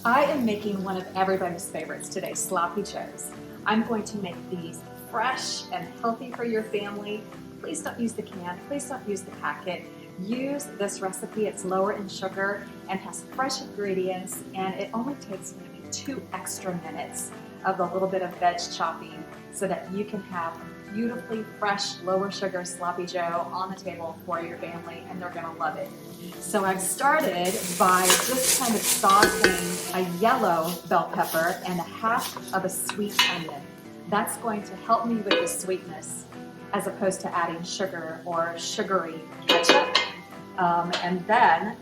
I am making one of everybody's favorites today, sloppy joes. I'm going to make these fresh and healthy for your family. Please don't use the can, please don't use the packet. Use this recipe, it's lower in sugar and has fresh ingredients, and it only takes maybe 2 extra minutes of the little bit of veg chopping so that you can have a beautifully fresh, lower sugar sloppy joe on the table for your family, and they're gonna love it. So I've started by just kind of sauteing a yellow bell pepper and a half of a sweet onion. That's going to help me with the sweetness as opposed to adding sugar or sugary ketchup. And then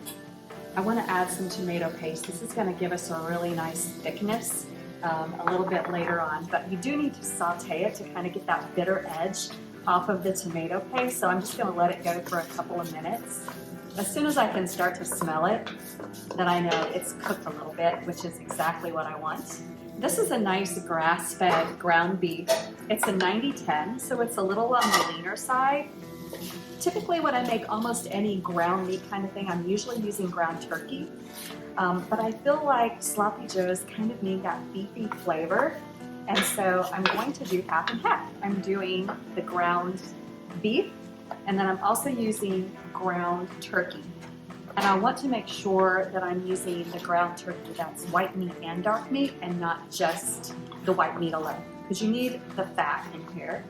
I want to add some tomato paste. This is going to give us a really nice thickness a little bit later on, but you do need to saute it to kind of get that bitter edge off of the tomato paste. So I'm just going to let it go for a couple of minutes. As soon as I can start to smell it, then I know it's cooked a little bit, which is exactly what I want. This is a nice grass-fed ground beef. It's a 90-10, so it's a little on the leaner side. Typically when I make almost any ground meat kind of thing, I'm usually using ground turkey. But I feel like sloppy joes kind of need that beefy flavor. And so I'm going to do half and half. I'm doing the ground beef, and then I'm also using ground turkey. And I want to make sure that I'm using the ground turkey that's white meat and dark meat and not just the white meat alone, because you need the fat in here.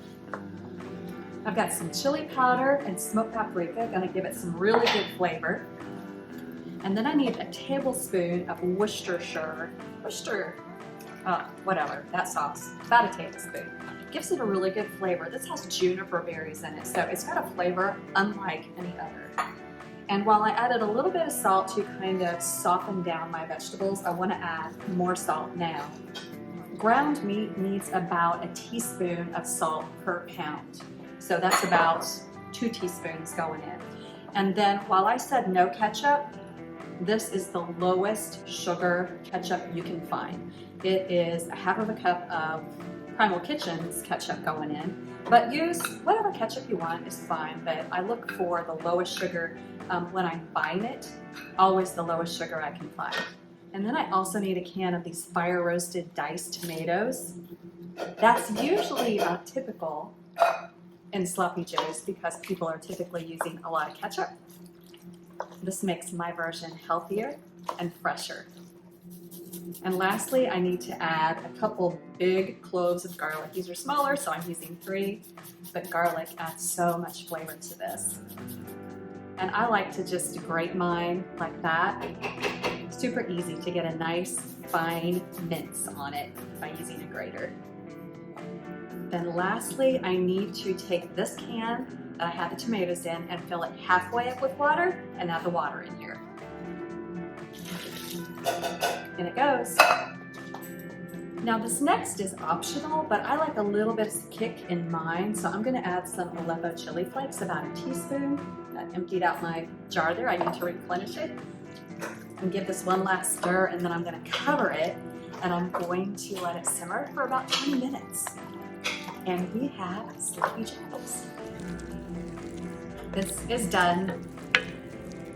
I've got some chili powder and smoked paprika, gonna give it some really good flavor. And then I need a tablespoon of Worcestershire, whatever, that sauce, about a tablespoon. Gives it a really good flavor. This has juniper berries in it, so it's got a flavor unlike any other. And while I added a little bit of salt to kind of soften down my vegetables, I want to add more salt now. Ground meat needs about a teaspoon of salt per pound. So that's about 2 teaspoons going in. And then while I said no ketchup, this is the lowest sugar ketchup you can find. It is a half of a cup of Primal Kitchen's ketchup going in, but use whatever ketchup you want is fine, but I look for the lowest sugar when I'm buying it, always the lowest sugar I can find. And then I also need a can of these fire roasted diced tomatoes. That's usually not typical in sloppy joes because people are typically using a lot of ketchup. This makes my version healthier and fresher. And lastly, I need to add a couple big cloves of garlic. These are smaller, so I'm using 3, but garlic adds so much flavor to this. And I like to just grate mine like that. Super easy to get a nice fine mince on it by using a grater. Then lastly, I need to take this can that I had the tomatoes in and fill it halfway up with water and add the water in here. In it goes. Now this next is optional, but I like a little bit of kick in mine, so I'm going to add some Aleppo chili flakes, about a teaspoon. I emptied out my jar there, I need to replenish it. And give this one last stir, and then I'm going to cover it, and I'm going to let it simmer for about 20 minutes. And we have sloppy joes. This is done.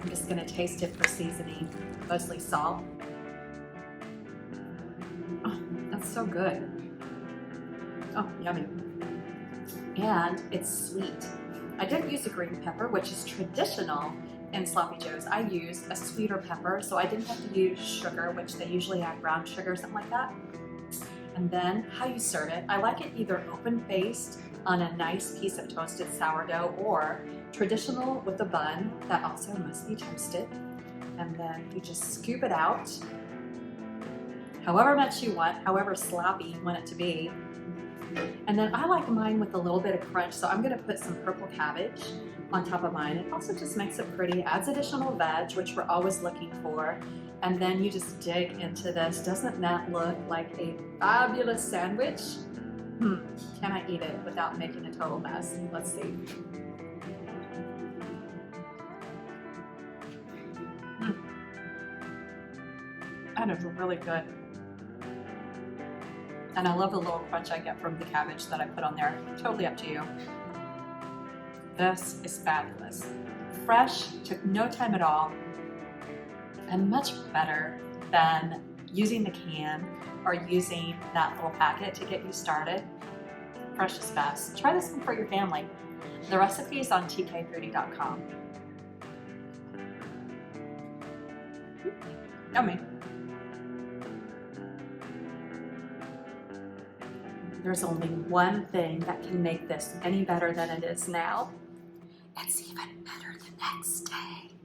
I'm just going to taste it for seasoning, mostly salt. Oh, that's so good. Oh, yummy. And it's sweet. I didn't use a green pepper, which is traditional in sloppy joes. I used a sweeter pepper, so I didn't have to use sugar, which they usually add brown sugar or something like that. And then how you serve it, I like it either open-faced on a nice piece of toasted sourdough or traditional with a bun that also must be toasted. And then you just scoop it out, however much you want, however sloppy you want it to be. And then I like mine with a little bit of crunch, so I'm gonna put some purple cabbage on top of mine. It also just makes it pretty, adds additional veg, which we're always looking for. And then you just dig into this. Doesn't that look like a fabulous sandwich? Can I eat it without making a total mess? Let's see. That is really good. And I love the little crunch I get from the cabbage that I put on there. Totally up to you. This is fabulous. Fresh, took no time at all, and much better than using the can or using that little packet to get you started. Fresh is best. Try this one for your family. The recipe is on tkfoodie.com. Yummy. There's only one thing that can make this any better than it is now. It's even better the next day.